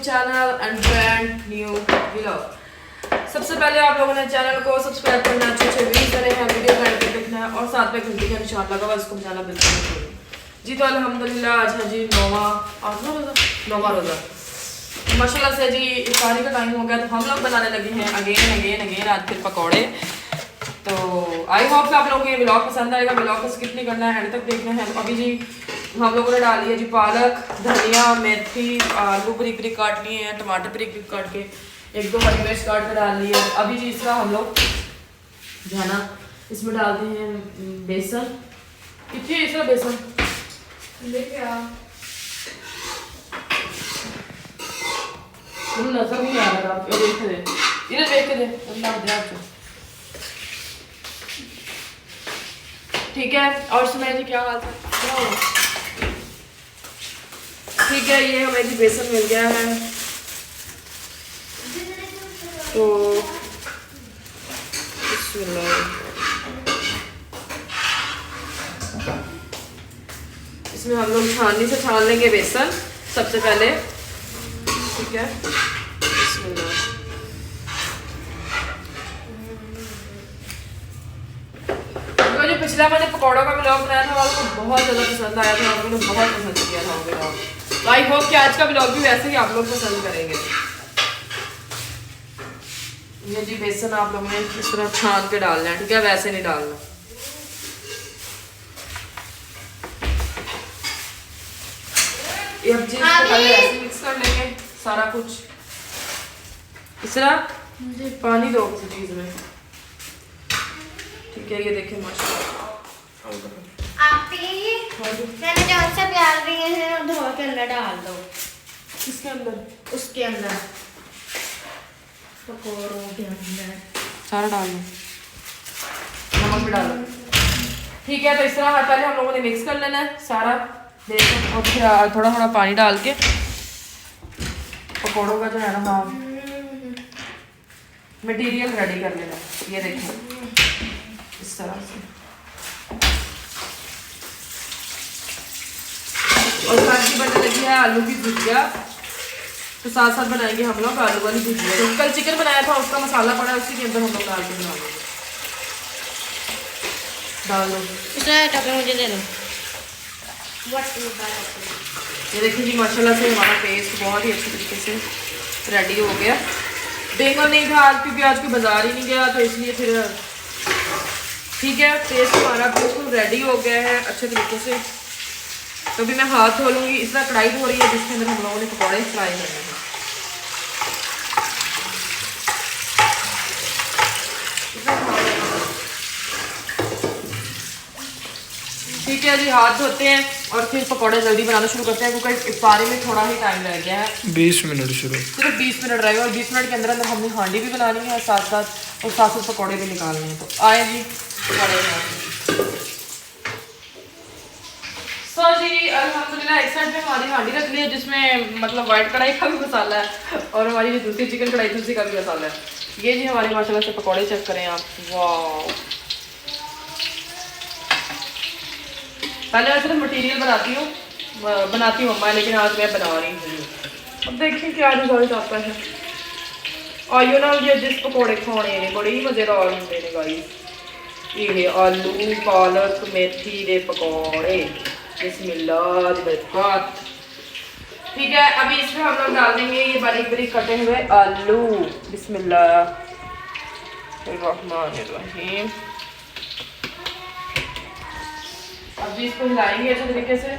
Channel and brand new vlog. सबसे पहले आप लोगों ने चैनल को सब्सक्राइब करना, अच्छे वीडियो करे हैं, वीडियो का एंड देखना है और साथ में घंटी का निशान लगा हुआ उसको बजाना बिल्कुल नहीं भूलना जी। तो अल्हम्दुलिल्लाह आज है जी नौवा रोज़ा माशाल्लाह से जी। इफ्तारी का टाइम हो गया तो हम लोग बनाने लगे हैं अगेन आज फिर पकौड़े। तो आई होप कि आप लोगों को ये व्लॉग पसंद आएगा। व्लॉग को स्किप नहीं करना है, एंड तक देखना है। अभी जी हम लोगों ने डाली है जी पालक, धनिया, मेथी, आलू बारीक बारीक काट लिए हैं, टमाटर बारीक बारीक काट के, एक दो हरी मिर्च काट के डाल ली है। अभी जी इसका हम लोग जो है ना इसमें डालते हैं बेसन। कितनी इसका बेसन लेके आ नजर नहीं आ रहा, देख के दे, इधर देख के दे, अल्लाह दे आपको। ठीक है, और सुनाइए जी क्या हाल था, क्या हुआ? ठीक है, ये हमें जी बेसन मिल गया है। तो इसमें हम लोग छाननी से छान लेंगे बेसन सबसे पहले। ठीक है, जो पिछला मैंने पकौड़ों का व्लॉग बनाया था वो बहुत ज़्यादा पसंद आया था, आप लोगों ने बहुत पसंद किया था वो व्लॉग। तो आई होप कि आज का व्लॉग भी वैसे ही आप लोग पसंद करेंगे। ये जी बेसन आप लोगों ने इस तरह छान के डालना है, ठीक है, वैसे नहीं डालना। ये अब जी पहले ऐसे मिक्स कर लेंगे सारा कुछ। इस तरह मुझे पानी दो किसी चीज में, ठीक है। ये देखिए माशाल्लाह मैंने जो सा प्याज दिए हैं धो के अंदर डाल दो। किसके अंदर? उसके अंदर पकौड़ों के अंदर सारा डाल दो, नमक भी डालो। ठीक है, तो इस तरह पहले हम लोगों ने मिक्स कर लेना है सारा बेसन और फिर थोड़ा थोड़ा पानी डाल के पकौड़ों का जो है ना मटेरियल रेडी कर लेना। ये देखिए इस तरह से, और साथ ही बनने लगी है आलू की भुजिया। तो साथ साथ बनाएंगे हम लोग आलू वाली भुजिया। तो कल चिकन बनाया था उसका मसाला पड़ा है, उसी के अंदर हम लोग डाल के बना लेंगे। डाल दो इसमें टोकरी मुझे दे दो। ये देखिए जी माशाल्लाह से हमारा पेस्ट बहुत ही अच्छे तरीके से रेडी हो गया। बेंगन नहीं था आज क्योंकि आज कोई बाजार ही नहीं गया, तो इसलिए फिर ठीक है। पेस्ट हमारा बिल्कुल रेडी हो गया है अच्छे तरीके से। तो अभी मैं हाथ धो लूँगी। इस तरह कढ़ाई हो रही है जिसके अंदर हम लोगों ने पकौड़े फ्राई करने हैं। ठीक है जी, हाथ धोते हैं और फिर पकौड़े जल्दी बनाना शुरू करते हैं क्योंकि इफ्तारी में थोड़ा ही टाइम रह गया है। 20 मिनट शुरू, सिर्फ 20 मिनट रहेगा और 20 मिनट के अंदर अंदर हमने हांडी भी बनानी है साथ साथ पकौड़े भी निकालने हैं। तो आए जी पकौड़े। सो जी अल्हम्दुलिल्लाह एक साइड पे हमारी हांडी रख ली है जिसमें मतलब वाइट कढ़ाई का भी मसाला है और हमारी जो दूसरी चिकन कढ़ाई थी उसी का भी मसाला है। ये जी हमारी माशाल्लाह से पकौड़े चेक करें आप, वाह। पहले मैं सिर्फ मटेरियल बनाती हूँ मम्मा, लेकिन आज मैं बना रही हूँ। अब देखिए क्या रिजल्ट आता है। आइयो ना ये जिस पकौड़े खाने ने बड़े ही मज़ेदार होंगे ने गाइस। ये आलू पालक मेथी दे पकौड़े, बिस्मिल्लाह जी बरकत। ठीक है, अभी इसमें हम लोग डाल देंगे ये बारीक बारीक कटे हुए आलू। बिस्मिल्लाह रहमान रहीम। अभी इसको हिलाएंगे अच्छे तरीके से।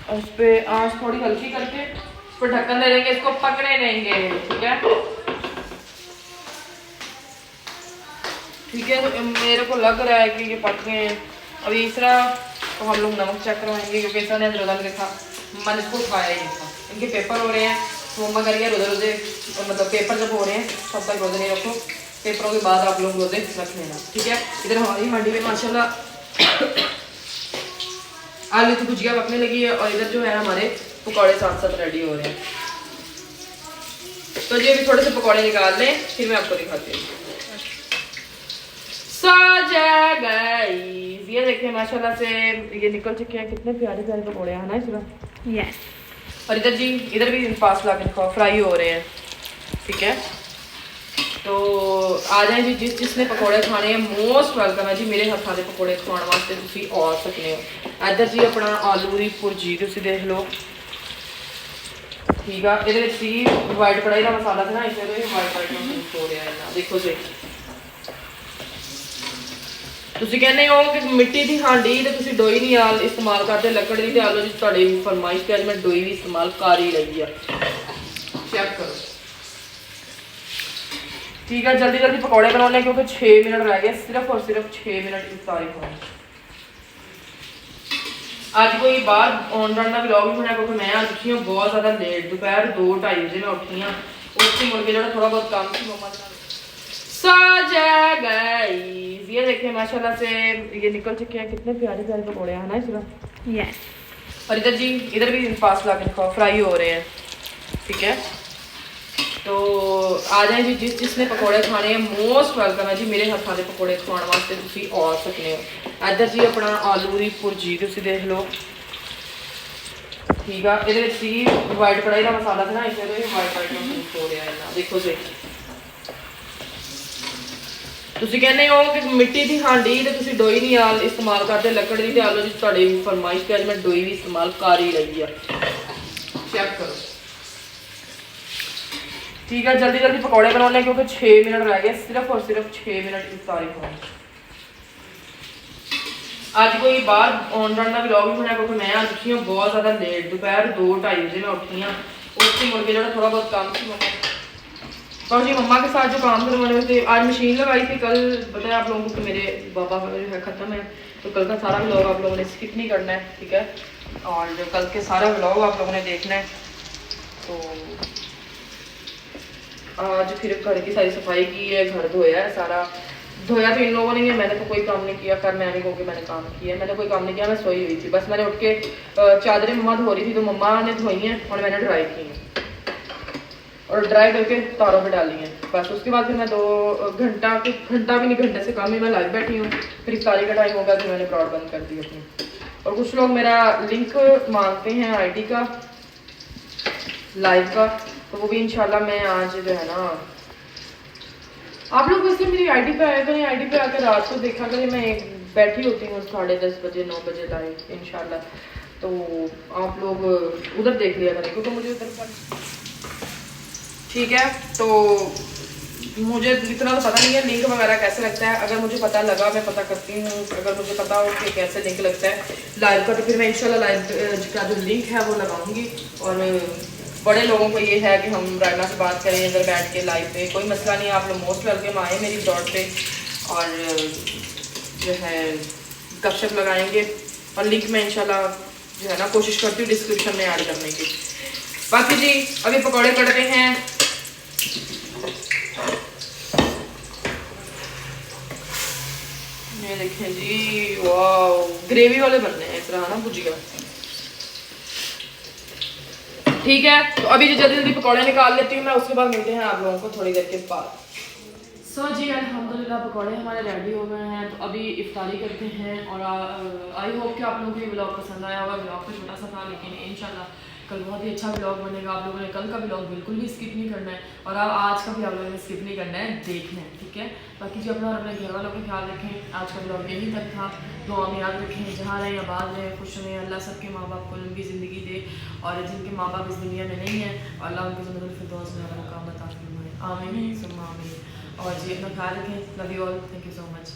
और इस पे आंच थोड़ी हल्की करके इस पर ढक्कन दे देंगे, इसको पकने देंगे। ठीक है, ठीक है। तो मेरे को लग रहा है कि ये पक गए हैं। अभी तीसरा तो हम लोग नमक चेक करवाएंगे क्योंकि ऐसा नहीं रोज़ा देखा मन इसको खाया ही नहीं था। इनके पेपर हो रहे हैं तो मम्मा करिए रोज़े मतलब पेपर जब हो रहे हैं तब तक रोज़े नहीं रखो, पेपरों के बाद आप लोग रोज़े रख लेना। ठीक है, इधर हमारी हांडी में माशाल्लाह आलू की भुजिया पकने लगी है और इधर जो है हमारे पकौड़े साथ साथ रेडी हो रहे हैं। तो ये अभी थोड़े से पकौड़े निकाल लें फिर मैं आपको दिखाती हूँ। ये देखिए देखें माशाल्लाह से ये निकल चुके हैं, कितने प्यारे प्यारे पकौड़े हैं ना इसमें। यस। और इधर जी इधर भी पास ला के दिखाओ, फ्राई हो रहे हैं। ठीक है, तो आ जाए जी, जिसने पकौड़े खाने हैं मोस्ट वेलकम है जी। मेरे हत्थों के पकौड़े खाने वास्ते तुसी आ सकते हो। इधर जी अपना आलू की भुर्जी तुसी देख लो। ठीक है, ये सी वाइट कढ़ाई का मसाला था ना, इसलिए तो ये वाइट हो रहा है ना, देखो जी। ਤੁਸੀਂ ਕਹਿੰਦੇ ਹੋ ਕਿ ਮਿੱਟੀ ਦੀ ਹਾਂਡੀ ਤੇ ਤੁਸੀਂ ਡੋਈ ਨਹੀਂ ਆਲ ਇਸਤੇਮਾਲ ਕਰਦੇ, ਲੱਕੜ ਦੀ ਤੇ ਆਲੂ ਜੀ ਤੁਹਾਡੀ ਫਰਮਾਇਸ਼ ਤੇ ਅੱਜ ਮੈਂ ਡੋਈ ਵੀ ਇਸਤੇਮਾਲ ਕਰ ਹੀ ਰਹੀ ਆ। ਚੈੱਕ ਕਰੋ। ठीक है, जल्दी जल्दी पकौड़े बनाने हैं क्योंकि 6 मिनट रह गए, सिर्फ और सिर्फ 6 मिनट इफ्तारी होने। आज कोई बाहर ऑन रन का व्लॉग भी बनाया क्योंकि मैं आज उठी हूँ बहुत ज़्यादा लेट, दोपहर 2-2:30 बजे मैं उठी हूँ। उससे मुड़ के जो थोड़ा बहुत काम थी मम्मा गाइस, ये देखिए माशाल्लाह से ये निकल चुके हैं, कितने प्यारे प्यारे पकौड़े हैं ना इसमें। यस। और इधर जी इधर भी पास ला के दिखाओ, फ्राई हो रहे हैं। ठीक है, तो आ जाए जी, जिसने पकौड़े खाने हैं मोस्ट वेलकम है जी। मेरे हत्थों के पकौड़े खाने वास्ते तुसी आ सकते हो। इधर जी अपना आलू की भुर्जी तुसी देख लो। ठीक है, ये सी वाइट कढ़ाई का मसाला था ना, इसलिए तो ये वाइट हो रहा है ना, देखो जी। ਤੁਸੀਂ ਕਹਿੰਦੇ ਹੋ ਕਿ ਮਿੱਟੀ ਦੀ ਹਾਂਡੀ ਤੇ ਤੁਸੀਂ ਡੋਈ ਨਹੀਂ ਆਲ ਇਸਤੇਮਾਲ ਕਰਦੇ, ਲੱਕੜ ਦੀ ਤੇ ਆਲੂ ਜੀ ਤੁਹਾਡੀ ਫਰਮਾਇਸ਼ ਤੇ ਅੱਜ ਮੈਂ ਡੋਈ ਵੀ ਇਸਤੇਮਾਲ ਕਰ ਹੀ ਰਹੀ ਆ। ਚੈੱਕ ਕਰੋ। ठीक है, जल्दी जल्दी पकौड़े बनाने हैं क्योंकि 6 मिनट रह गए, सिर्फ और सिर्फ 6 मिनट इफ्तारी होने। आज कोई बाहर ऑन रन का व्लॉग भी बनाया क्योंकि मैं आज उठी हूँ बहुत ज़्यादा लेट, दोपहर 2-2:30 बजे मैं उठी हूँ। उससे मुड़ के जो थोड़ा बहुत काम थी मम्मा और जी मम्मा के साथ जो काम करवाने थे, आज मशीन लगाई थी। कल बताया आप लोगों को कि मेरे बाबा का जो है ख़त्म है, तो कल का सारा व्लॉग आप लोगों ने स्किप नहीं करना है। ठीक है, और जो कल के सारा व्लॉग आप लोगों ने देखना है। तो आज फिर घर की सारी सफाई की है, घर धोया है, सारा धोया तो इन लोगों ने ही है, मैंने तो कोई काम नहीं किया। खैर मैं नहीं कहूँ कि मैंने काम किया, मैंने कोई काम नहीं किया, मैं सोई हुई थी। बस मैंने उठ के चादरें मम्मा धो रही थी तो मम्मा ने धोई हैं और मैंने ड्राई की हैं और ड्राई करके तारों पे डाली हैं। बस उसके बाद फिर मैं 2 घंटा भी नहीं, घंटे से कम ही मैं लाइव बैठी हूँ। फिर इफ्तारी का टाइम होगा तो मैंने ब्रॉड बंद कर दी अपनी। और कुछ लोग मेरा लिंक मांगते हैं आईडी का लाइव का, तो वो भी इंशाल्लाह मैं आज जो है ना, आप लोग वैसे मेरी आईडी पे आए करें, आईडी पे आकर रात को देखा करें, मैं बैठी होती हूँ 10:30 बजे 9 बजे लाइव इंशाल्लाह। तो आप लोग उधर देख लिया करें क्योंकि मुझे उधर ठीक है। तो मुझे इतना तो पता नहीं है लिंक वगैरह कैसे लगता है, अगर मुझे पता लगा मैं पता करती हूँ। अगर मुझे पता हो कि कैसे लिंक लगता है लाइव का, तो फिर मैं इंशाल्लाह लाइव का जो लिंक है वो लगाऊंगी। और बड़े लोगों को ये है कि हम रायना से बात करें इधर बैठ के लाइव पे, कोई मसला नहीं है। आप लोग मोस्ट वेलकम आए मेरी ब्लॉग पे और जो है गपशप लगाएंगे। और लिंक में इंशाल्लाह जो है ना कोशिश करती हूँ डिस्क्रिप्शन में ऐड करने की। बाकी जी अभी पकौड़े कटते हैं। ये देखें जी, वाह ग्रेवी वाले बनने हैं इस तरह ना भुजिया। ठीक है, तो अभी जो जल्दी जल्दी पकौड़े निकाल लेती हूँ मैं, उसके बाद मिलते हैं आप लोगों को थोड़ी देर के बाद। जी अल्हम्दुलिल्लाह पकौड़े हमारे रेडी हो गए हैं, तो अभी इफ्तारी करते हैं। और आई होप कि आप लोगों को ये व्लॉग पसंद आया होगा। व्लॉग तो छोटा सा था लेकिन इंशाल्लाह कल बहुत ही अच्छा व्लॉग बनेगा। आप लोगों ने कल का व्लॉग बिल्कुल भी स्किप नहीं करना है और आज का भी आप लोगों ने स्किप नहीं करना है, देखना है। ठीक है, बाकी जो अपना और अपने घर वालों का ख्याल रखें। आज का व्लॉग यहीं तक था। दुआ में याद रखें, जहाँ रहें आबाद रहें, खुश रहें। अल्लाह सबके माँ बाप को लंबी ज़िंदगी दे और जिनके माँ बाप इस दुनिया में नहीं है अल्लाह उनको ज़िंदगी फिरदौस में मुकाम अता फरमाए। आमीन सुम्मा आमीन। और जी अपना ख्याल रखें। Love you all, thank you so much.